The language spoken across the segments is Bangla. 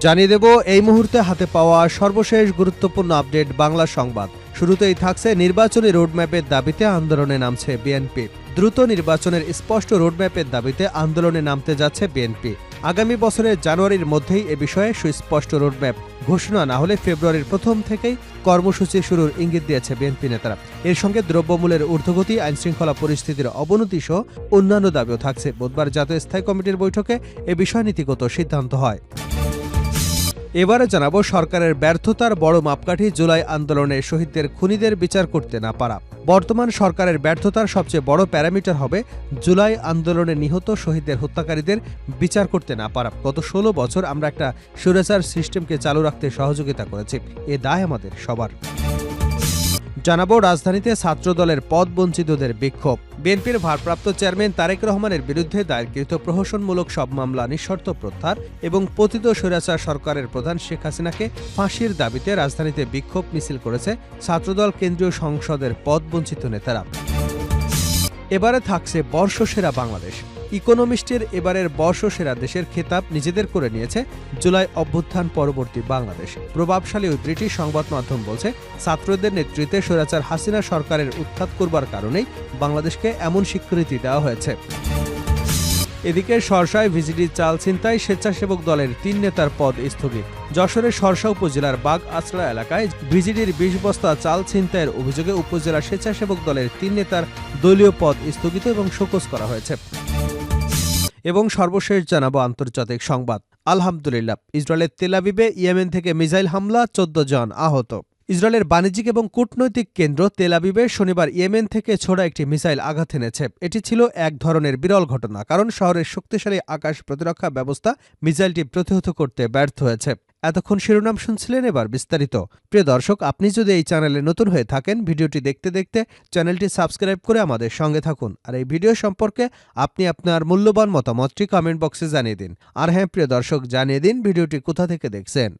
জানিয়ে দেব এই মুহূর্তে হাতে পাওয়া সর্বশেষ গুরুত্বপূর্ণ আপডেট বাংলা সংবাদ। শুরুতেই থাকছে নির্বাচনী রোডম্যাপের দাবিতে আন্দোলনে নামছে বিএনপি। দ্রুত নির্বাচনের স্পষ্ট রোডম্যাপের দাবিতে আন্দোলনে নামতে যাচ্ছে বিএনপি। আগামী বছরের জানুয়ারির মধ্যেই এ বিষয়ে সুস্পষ্ট রোডম্যাপ ঘোষণা না হলে ফেব্রুয়ারির প্রথম থেকেই কর্মসূচি শুরুর ইঙ্গিত দিয়েছে বিএনপি নেতারা। এর সঙ্গে দ্রব্যমূল্যের ঊর্ধ্বগতি, আইনশৃঙ্খলা পরিস্থিতির অবনতি সহ অন্যান্য দাবিও থাকছে। বুধবার জাতীয় স্থায়ী কমিটির বৈঠকে এ বিষয়ে নীতিগত সিদ্ধান্ত হয়। এবারে জানাবো সরকারের ব্যর্থতার বড় মাপকাঠি জুলাই আন্দোলনে শহীদদের খুনিদের বিচার করতে না পারা। বর্তমান সরকারের ব্যর্থতার সবচেয়ে বড় প্যারামিটার হবে জুলাই আন্দোলনে নিহত শহীদদের হত্যাকারীদের বিচার করতে না পারা। গত ১৬ বছর আমরা একটা স্বৈরাচার সিস্টেমকে চালু রাখতে সহযোগিতা করেছি, এ দায় আমাদের সবার। জানাবো রাজধানীতে ছাত্রদলের পদবঞ্চিতদের বিক্ষোভ। বিএনপির ভারপ্রাপ্ত চেয়ারম্যান তারেক রহমানের বিরুদ্ধে দায়েরকৃত প্রহসনমূলক সব মামলা নিঃশর্ত প্রত্যাহার এবং পতিত স্বৈরাচার সরকারের প্রধান শেখ হাসিনাকে ফাঁসির দাবিতে রাজধানীতে বিক্ষোভ মিছিল করেছে ছাত্রদল কেন্দ্রীয় সংসদের পদবঞ্চিত নেতারা। এবারে থাকছে বর্ষসেরা বাংলাদেশ। ইকোনমিস্টের এবারের বর্ষসেরা দেশের খেতাব নিজেদের করে নিয়েছে জুলাই অভ্যুত্থান পরবর্তী বাংলাদেশ। প্রভাবশালী ওই ব্রিটিশ সংবাদ মাধ্যম বলছে, ছাত্রদের নেতৃত্বে স্বৈরাচার হাসিনা সরকারের উৎখাত করবার কারণেই বাংলাদেশকে এমন স্বীকৃতি দেওয়া হয়েছে। এদিকে সরসায় ভিজিডি চাল ছিনতাই, স্বেচ্ছাসেবক দলের ৩ নেতার পদ স্থগিত। যশোরের সরসা উপজেলার বাগ আছড়া এলাকায় ভিজিডির ২০ বস্তা চাল ছিনতাইয়ের অভিযোগে উপজেলা স্বেচ্ছাসেবক দলের ৩ নেতার দলীয় পদ স্থগিত এবং শোকজ করা হয়েছে। এবং সর্বশেষ জানাবো আন্তর্জাতিক সংবাদ। আলহামদুলিল্লাহ, ইসরায়েলের তেল আবিবে ইয়েমেন থেকে মিসাইল হামলা, ১৪ জন আহত। ইসরায়েলের বাণিজ্যিক এবং কূটনৈতিক কেন্দ্র তেল আবিবে শনিবার ইয়েমেন থেকে ছোড়া একটি মিসাইল আঘাত এনেছে। এটি ছিল এক ধরনের বিরল ঘটনা, কারণ শহরের শক্তিশালী আকাশ প্রতিরক্ষা ব্যবস্থা মিসাইলটি প্রতিহত করতে ব্যর্থ হয়েছে। এতক্ষণ শিরোনাম শুনছিলেন, এবার বিস্তারিত। প্রিয় দর্শক, আপনি যদি এই চ্যানেলে নতুন হয়ে থাকেন, ভিডিওটি দেখতে দেখতে চ্যানেলটি সাবস্ক্রাইব করে আমাদের সঙ্গে থাকুন। আর এই ভিডিও সম্পর্কে আপনি আপনার মূল্যবান মতামতটি কমেন্ট বক্সে জানিয়ে দিন। আর হ্যাঁ প্রিয় দর্শক, জানিয়ে দিন ভিডিওটি কোথা থেকে দেখছেন।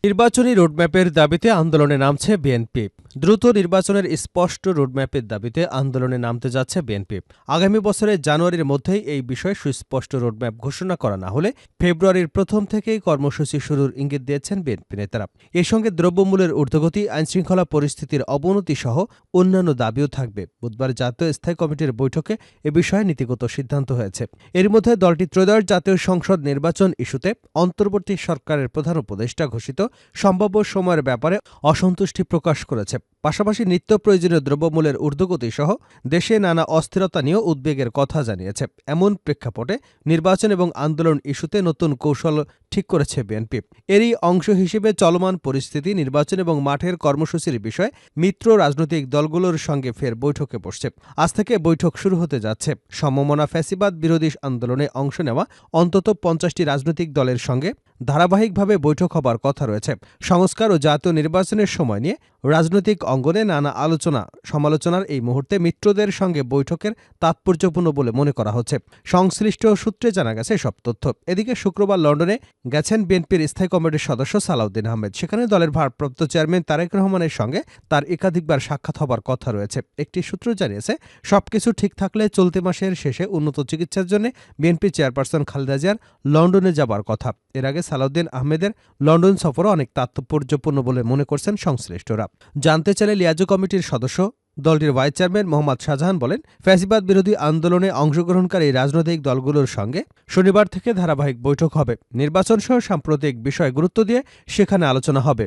নির্বাচনী রোডম্যাপের দাবিতে আন্দোলনে নামছে বিএনপি। দ্রুত নির্বাচনের স্পষ্ট রোডম্যাপের দাবিতে আন্দোলনে নামতে যাচ্ছে বিএনপি। আগামী বছরের জানুয়ারির মধ্যেই এই বিষয়ে সুস্পষ্ট রোডম্যাপ ঘোষণা করা না হলে ফেব্রুয়ারির প্রথম থেকেই কর্মসূচি শুরুর ইঙ্গিত দিয়েছেন বিএনপি নেতারা। এর সঙ্গে দ্রব্যমূল্যের ঊর্ধ্বগতি, আইনশৃঙ্খলা পরিস্থিতির অবনতি সহ অন্যান্য দাবিও থাকবে। বুধবার জাতীয় স্থায়ী কমিটির বৈঠকে এ বিষয়ে নীতিগত সিদ্ধান্ত হয়েছে। এর মধ্যে দলটি ত্রয়োদশ জাতীয় সংসদ নির্বাচন ইস্যুতে অন্তর্বর্তী সরকারের প্রধান উপদেষ্টা ঘোষিত সম্ভাব্য সময়ের ব্যাপারে অসন্তুষ্টি প্রকাশ করেছে। পাশাপাশি নিত্য প্রয়োজনীয় দ্রব্যমূল্যের ঊর্ধ্বগতি সহ দেশে নানা অস্থিরতা নিয়েও উদ্বেগের কথা জানিয়েছে। এমন প্রেক্ষাপটে নির্বাচন এবং আন্দোলন ইস্যুতে নতুন কৌশল ঠিক করেছে বিএনপি। এরই অংশ হিসেবে চলমান পরিস্থিতি, নির্বাচন এবং মাঠের কর্মসূচির বিষয়ে মিত্র রাজনৈতিক দলগুলোর সঙ্গে ফের বৈঠকে বসছে। আজ থেকে বৈঠক শুরু হতে যাচ্ছে। সমমনা ফ্যাসিবাদ বিরোধী আন্দোলনে অংশ নেওয়া অন্তত ৫০টি রাজনৈতিক দলের সঙ্গে ধারাবাহিকভাবে বৈঠক হবার কথা রয়েছে। সংস্কার ও জাতীয় নির্বাচনের সময় নিয়ে রাজনৈতিক অঙ্গনে নানা আলোচনা সমালোচনার এই মুহূর্তে মিত্রদের সঙ্গে বৈঠকের তাৎপর্যপূর্ণ বলে মনে করা হচ্ছে। সংশ্লিষ্ট সূত্রে জানা গেছে সব তথ্য। এদিকে শুক্রবার লন্ডনে গেছেন বিএনপির স্থায়ী কমিটির সদস্য সালাউদ্দিন আহমেদ। সেখানে দলের ভারপ্রাপ্ত চেয়ারম্যান তারেক রহমানের সঙ্গে তার একাধিকবার সাক্ষাৎ হবার কথা রয়েছে। একটি সূত্র জানিয়েছে, সবকিছু ঠিক থাকলে চলতি মাসের শেষে উন্নত চিকিৎসার জন্য বিএনপি চেয়ারপারসন খালেদা জিয়ার লন্ডনে যাবার কথা। এর আগে সালাউদ্দিন আহমেদের লন্ডন সফরও অনেক তাৎপর্যপূর্ণ বলে মনে করছেন সংশ্লিষ্টরা। জানতে চাইলে লিয়াজো কমিটির সদস্য দলটির ভাইস চেয়ারম্যান মোহাম্মদ শাহজাহান বলেন, ফ্যাসিবাদ বিরোধী আন্দোলনে অংশগ্রহণকারী রাজনৈতিক দলগুলোর সঙ্গে শনিবার থেকে ধারাবাহিক বৈঠক হবে। নির্বাচন সহ সাম্প্রতিক বিষয়ে গুরুত্ব দিয়ে সেখানে আলোচনা হবে।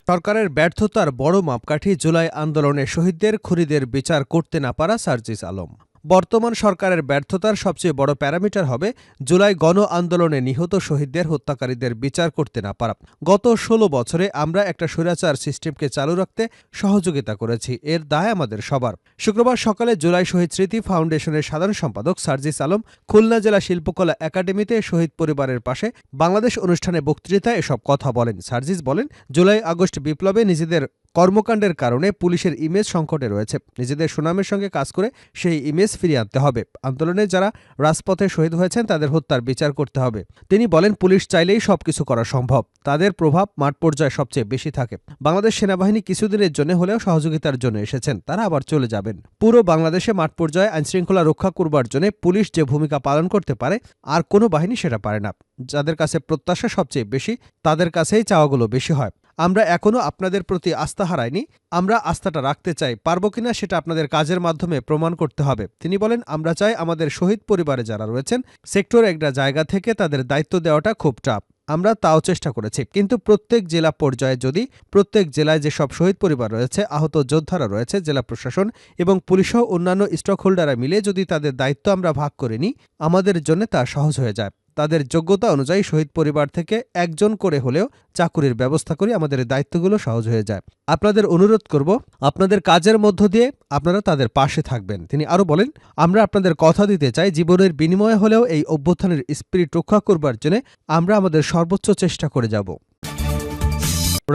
সরকারের ব্যর্থতার বড় মাপকাঠি জুলাই আন্দোলনে শহীদদের খুনিদের বিচার করতে না পারা সার্জিস আলম। বর্তমান সরকারের ব্যর্থতার সবচেয়ে বড় প্যারামিটার হবে জুলাই গণ আন্দোলনে নিহত শহীদদের হত্যাকারীদের বিচার করতে না পারা। গত ১৬ বছরে আমরা একটা স্বৈরাচার সিস্টেমকে চালু রাখতে সহযোগিতা করেছি, এর দায় আমাদের সবার। শুক্রবার সকালে জুলাই শহীদ স্মৃতি ফাউন্ডেশনের সাধারণ সম্পাদক সার্জিস আলম খুলনা জেলা শিল্পকলা একাডেমিতে শহীদ পরিবারের পাশে বাংলাদেশ অনুষ্ঠানে বক্তৃতায় এসব কথা বলেন। সার্জিস বলেন, জুলাই আগস্ট বিপ্লবে নিজেদের কর্মকাণ্ডের কারণে পুলিশের ইমেজ সংকটে রয়েছে। নিজেদের সুনামের সঙ্গে কাজ করে সেই ইমেজ ফিরিয়ে আনতে হবে। আন্দোলনে যারা রাজপথে শহীদ হয়েছেন তাদের হত্যার বিচার করতে হবে। তিনি বলেন, পুলিশ চাইলেই সবকিছু করা সম্ভব। তাদের প্রভাব মাঠ পর্যায়ে সবচেয়ে বেশি থাকে। বাংলাদেশ সেনাবাহিনী কিছুদিনের জন্য হলেও সহযোগিতার জন্য এসেছেন, তারা আবার চলে যাবেন। পুরো বাংলাদেশে মাঠ পর্যায়ে আইনশৃঙ্খলা রক্ষা করবার জন্য পুলিশ যে ভূমিকা পালন করতে পারে আর কোনো বাহিনী সেটা পারে না। যাদের কাছে প্রত্যাশা সবচেয়ে বেশি তাদের কাছেই চাওয়াগুলো বেশি হয়। আমরা এখনো আপনাদের প্রতি আস্থা হারাইনি, আমরা আস্থাটা রাখতে চাই। পারবো কিনা সেটা আপনাদের কাজের মাধ্যমে প্রমাণ করতে হবে। তিনি বলেন, আমরা চাই আমাদের শহীদ পরিবারে যারা রয়েছেন সেক্টর একটা জায়গা থেকে তাদের দায়িত্ব দেওয়াটা খুব টাফ। আমরা তাও চেষ্টা করেছি, কিন্তু প্রত্যেক জেলা পর্যায়ে যদি প্রত্যেক জেলায় যেসব শহীদ পরিবার রয়েছে, আহত যোদ্ধারা রয়েছে, জেলা প্রশাসন এবং পুলিশসহ অন্যান্য স্টক হোল্ডাররা মিলে যদি তাদের দায়িত্ব আমরা ভাগ করে নিই, আমাদের জন্য তা সহজ হয়ে যায়। তাদের যোগ্যতা অনুযায়ী শহীদ পরিবার থেকে একজন করে হলেও চাকুরির ব্যবস্থা করি, আমাদের দায়িত্বগুলো সহজ হয়ে যায়। আপনাদের অনুরোধ করব, আপনাদের কাজের মধ্য দিয়ে আপনারা তাদের পাশে থাকবেন। তিনি আরও বলেন, আমরা আপনাদের কথা দিতে চাই, জীবনের বিনিময়ে হলেও এই অভ্যুত্থানের স্পিরিট রক্ষা করবার জন্য আমরা আমাদের সর্বোচ্চ চেষ্টা করে যাব।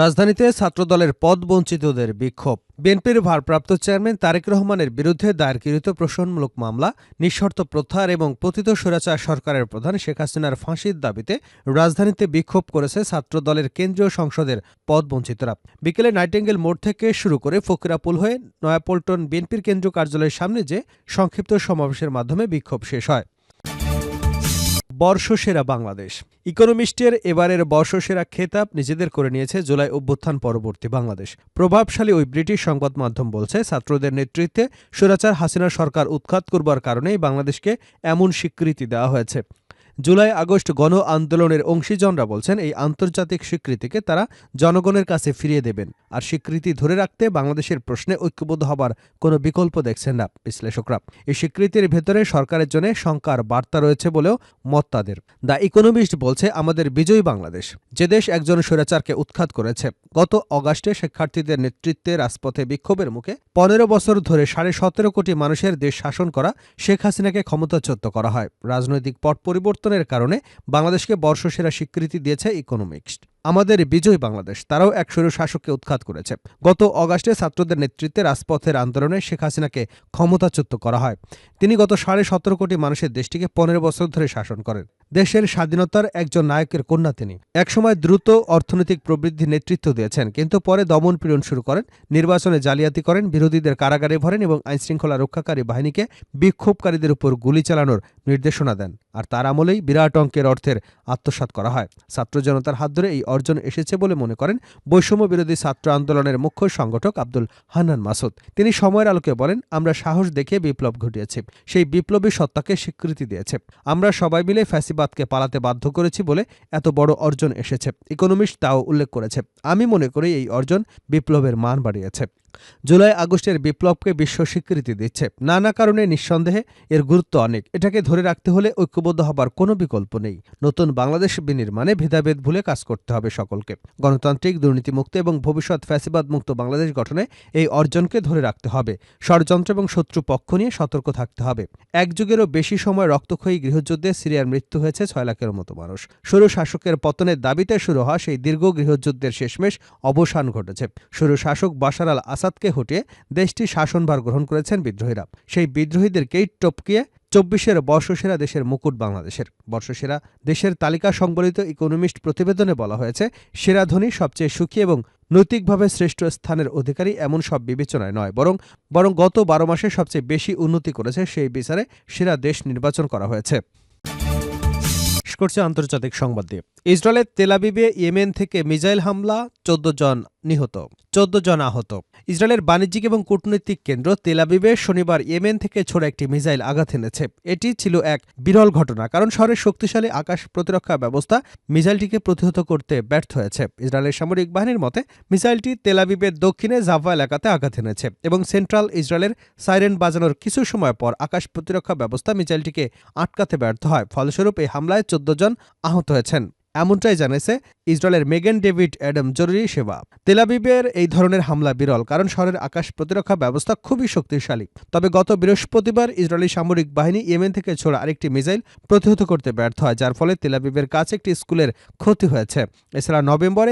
রাজধানীতে ছাত্রদলের পদবঞ্চিতদের বিক্ষোভ। বিএনপির ভারপ্রাপ্ত চেয়ারম্যান তারেক রহমানের বিরুদ্ধে দায়েরকৃত প্রশ্নমূলক মামলা নিঃশর্ত প্রত্যাহার এবং পতিত স্বৈরাচার সরকারের প্রধান শেখ হাসিনার ফাঁসির দাবিতে রাজধানীতে বিক্ষোভ করেছে ছাত্রদলের কেন্দ্রীয় সংসদের পদবঞ্চিতরা। বিকেলে নাইটিঙ্গেল মোড় থেকে শুরু করে ফকিরাপুল হয়ে নয়াপল্টন বিএনপির কেন্দ্রীয় কার্যালয়ের সামনে যে সংক্ষিপ্ত সমাবেশের মাধ্যমে বিক্ষোভ শেষ হয়। বর্ষসেরা বাংলাদেশ। ইকোনমিস্টের এবারের বর্ষসেরা খেতাব নিজেদের করে নিয়েছে জুলাই অভ্যুত্থান পরবর্তী বাংলাদেশ। প্রভাবশালী ওই ব্রিটিশ সংবাদ মাধ্যম বলছে, ছাত্রদের নেতৃত্বে স্বৈরাচার হাসিনা সরকার উৎখাত করবার কারণেই বাংলাদেশকে এমন স্বীকৃতি দেওয়া হয়েছে। জুলাই আগস্ট গণ আন্দোলনের অংশীজনরা বলছেন, এই আন্তর্জাতিক স্বীকৃতিকে তারা জনগণের কাছে ফিরিয়ে দেবেন। আর স্বীকৃতি ধরে রাখতে বাংলাদেশের প্রশ্নে ঐক্যবদ্ধ হবার কোনো বিকল্প দেখছেন না বিশ্লেষকরা। এই স্বীকৃতির ভেতরে সরকারের জন্য শঙ্কার বার্তা রয়েছে বলেও মত তাদের। দ্য ইকোনমিস্ট বলছে, আমাদের বিজয়ী বাংলাদেশ, যে দেশ একজন স্বৈরাচারকে উৎখাত করেছে। গত অগাস্টে শিক্ষার্থীদের নেতৃত্বে রাজপথে বিক্ষোভের মুখে ১৫ বছর ধরে ১৭.৫ কোটি মানুষের দেশ শাসন করা শেখ হাসিনাকে ক্ষমতাচ্যুত করা হয়। রাজনৈতিক পট পরিবর্তনের কারণে বাংলাদেশকে বর্ষসেরা স্বীকৃতি দিয়েছে ইকোনমিস্ট। আমাদের বিজয়ী বাংলাদেশ, তারাও এক স্বৈর শাসককে উৎখাত করেছে। গত অগাস্টে ছাত্রদের নেতৃত্বে রাজপথের আন্দোলনে শেখ হাসিনাকে ক্ষমতাচ্যুত করা হয়। তিনি গত ১৭.৫ কোটি মানুষের দেশটিকে ১৫ বছর ধরে শাসন করেন। দেশের স্বাধীনতার একজন নায়কের কন্যা তিনি। একসময় দ্রুত অর্থনৈতিক প্রবৃদ্ধির নেতৃত্ব দিয়েছেন, কিন্তু পরে দমন পীড়ন শুরু করেন, নির্বাচনে জালিয়াতি করেন, বিরোধীদের কারাগারে ভরেন এবং আইনশৃঙ্খলা রক্ষাকারী বাহিনীকে বিক্ষোভকারীদের উপর গুলি চালানোর নির্দেশনা দেন। আর তার আমলেই বিরাট অঙ্কের অর্থের আত্মসাৎ করা হয়। ছাত্র জনতার হাত ধরে এই অর্জন এসেছে বলে মনে করেন বৈষম্য বিরোধী ছাত্র আন্দোলনের মুখ্য সংগঠক আব্দুল হান্নান মাসুদ। তিনি সময়ের আলোকে বলেন, আমরা সাহস দেখিয়ে বিপ্লব ঘটিয়েছি, সেই বিপ্লবী সত্তাকে স্বীকৃতি দিয়েছে। আমরা সবাই মিলে ফ্যাসিবাদকে পালাতে বাধ্য করেছি বলে এত বড় অর্জন এসেছে। ইকোনমিস্ট তাও উল্লেখ করেছে। আমি মনে করি এই অর্জন বিপ্লবের মান বাড়িয়েছে। জুলাই আগস্টের বিপ্লবকে বিশ্ব স্বীকৃতি দিচ্ছে। নানা কারণে নিঃসন্দেহে এর গুরুত্ব অনেক। এটাকে ধরে রাখতে হলে ঐক্যবদ্ধ হবার কোনো বিকল্প নেই। নতুন বাংলাদেশ বিনির্মাণে ভেদাভেদ ভুলে কাজ করতে হবে সকলকে। গণতান্ত্রিক, দুর্নীতিমুক্ত এবং ভবিষ্যৎ ফ্যাসিবাদ মুক্ত বাংলাদেশ গঠনে এই অর্জনকে ধরে রাখতে হবে। ষড়যন্ত্র এবং শত্রু পক্ষ নিয়ে সতর্ক থাকতে হবে। এক যুগেরও বেশি সময় রক্তক্ষয়ী গৃহযুদ্ধে সিরিয়ার মৃত্যু হয়েছে ৬ লাখের মতো মানুষ। স্বৈর শাসকের পতনের দাবিতে শুরু হওয়া সেই দীর্ঘ গৃহযুদ্ধের শেষমেশ অবসান ঘটেছে। স্বৈর শাসক বাশার আল আসাদকে হটিয়ে দেশটি শাসনভার গ্রহণ করেছেন বিদ্রোহীরা। সেই বিদ্রোহীদেরকেই টপকিয়ে ২৪-এর বর্ষসেরা দেশের মুকুট বাংলাদেশের। বর্ষসেরা দেশের তালিকা সংবলিত ইকোনমিস্ট প্রতিবেদনে বলা হয়েছে, সেরা ধনী, সবচেয়ে সুখী এবং নৈতিকভাবে শ্রেষ্ঠ স্থানের অধিকারী এমন সব বিবেচনায় নয়, বরং গত ১২ মাসে সবচেয়ে বেশি উন্নতি করেছে সেই বিচারে সেরা দেশ নির্বাচন করা হয়েছে। করছে আন্তর্জাতিক সংবাদ দিয়ে। ইসরায়েলের তেল আবিবে ইয়েমেন থেকে মিসাইল হামলা, ১৪ জন নিহত, ১৪ জন আহত। ইসরায়েলের বাণিজ্যিক এবং কূটনৈতিক কেন্দ্র তেল আবিবে শনিবার ইয়েমেন থেকে ছোড়া একটি মিসাইল আঘাত এনেছে। এটি ছিল এক বিরল ঘটনা, কারণ শহরের শক্তিশালী আকাশ প্রতিরক্ষা ব্যবস্থা মিসাইলটিকে প্রতিহত করতে ব্যর্থ হয়েছে। ইসরায়েলের সামরিক বাহিনীর মতে মিসাইলটি তেল আবিবের দক্ষিণে জাভা এলাকাতে আঘাত এনেছে এবং সেন্ট্রাল ইসরায়েলের সাইরেন বাজানোর কিছু সময় পর আকাশ প্রতিরক্ষা ব্যবস্থা মিসাইলটিকে আটকাতে ব্যর্থ হয়। ফলস্বরূপ এই হামলায় ১৪ জন আহত হয়েছেন, এমনটাই জানিয়েছে ইসরায়েলের মেগান ডেভিড অ্যাডাম জরুরি সেবা। তেল আবিবের এই ধরনের হামলা বিরল, কারণ শহরের আকাশ প্রতিরক্ষা ব্যবস্থা খুবই শক্তিশালী। তবে গত বৃহস্পতিবার ইসরায়েলি সামরিক বাহিনী ইয়েমেন থেকে ছোড়া আরেকটি মিসাইল প্রতিহত করতে ব্যর্থ হয়, যার ফলে তেল আবিবের কাছে একটি স্কুলের ক্ষতি হয়েছে। এছাড়া নভেম্বরে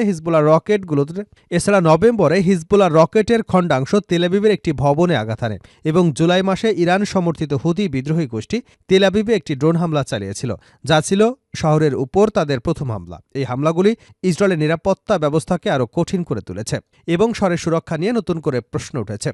হিজবুল্লাহ রকেটের খণ্ডাংশ তেল আবিবের একটি ভবনে আঘাত হানে এবং জুলাই মাসে ইরান সমর্থিত হুতি বিদ্রোহী গোষ্ঠী তেল আবিবে একটি ড্রোন হামলা চালিয়েছিল, যা ছিল শহরের উপর তাদের প্রথম হামলা। এই হামলাগুলি ইসরায়েলের নিরাপত্তা ব্যবস্থাকে আরও কঠিন করে তুলেছে এবং শহরের সুরক্ষা নিয়ে নতুন করে প্রশ্ন উঠেছে।